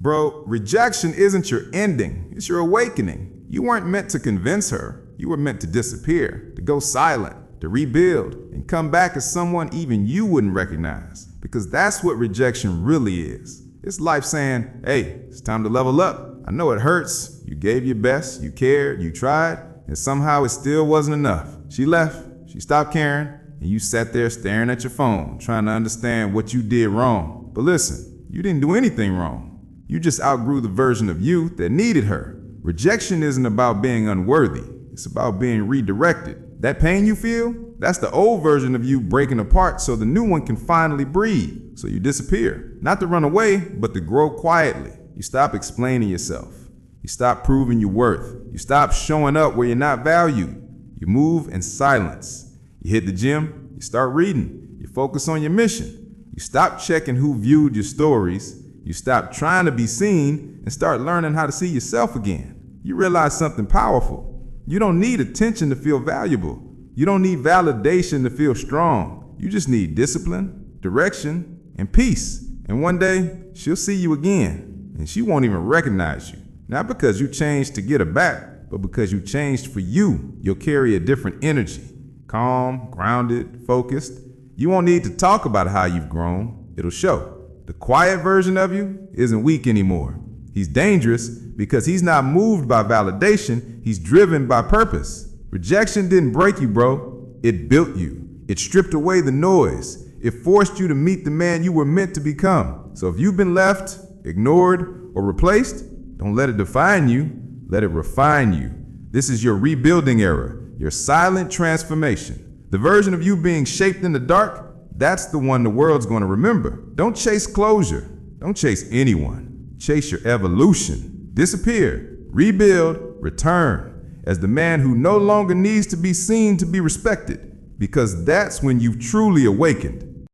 Bro, rejection isn't your ending, it's your awakening. You weren't meant to convince her. You were meant to disappear, to go silent, to rebuild, and come back as someone even you wouldn't recognize. Because that's what rejection really is. It's life saying, hey, it's time to level up. I know it hurts. You gave your best, you cared, you tried, and somehow it still wasn't enough. She left, she stopped caring, and you sat there staring at your phone, trying to understand what you did wrong. But listen, you didn't do anything wrong. You just outgrew the version of you that needed her. Rejection isn't about being unworthy. It's about being redirected. That pain you feel, that's the old version of you breaking apart so the new one can finally breathe. So you disappear. Not to run away, but to grow quietly. You stop explaining yourself. You stop proving your worth. You stop showing up where you're not valued. You move in silence. You hit the gym. You start reading. You focus on your mission. You stop checking who viewed your stories. You stop trying to be seen and start learning how to see yourself again. You realize something powerful. You don't need attention to feel valuable. You don't need validation to feel strong. You just need discipline, direction, and peace. And one day, she'll see you again, and she won't even recognize you. Not because you changed to get her back, but because you changed for you. You'll carry a different energy. Calm, grounded, focused. You won't need to talk about how you've grown. It'll show. The quiet version of you isn't weak anymore. He's dangerous because he's not moved by validation. He's driven by purpose. Rejection didn't break you, bro. It built you. It stripped away the noise. It forced you to meet the man you were meant to become. So if you've been left, ignored, or replaced, don't let it define you. Let it refine you. This is your rebuilding era, your silent transformation. The version of you being shaped in the dark, that's the one the world's going to remember. Don't chase closure. Don't chase anyone. Chase your evolution. Disappear, rebuild, return as the man who no longer needs to be seen to be respected, because that's when you've truly awakened.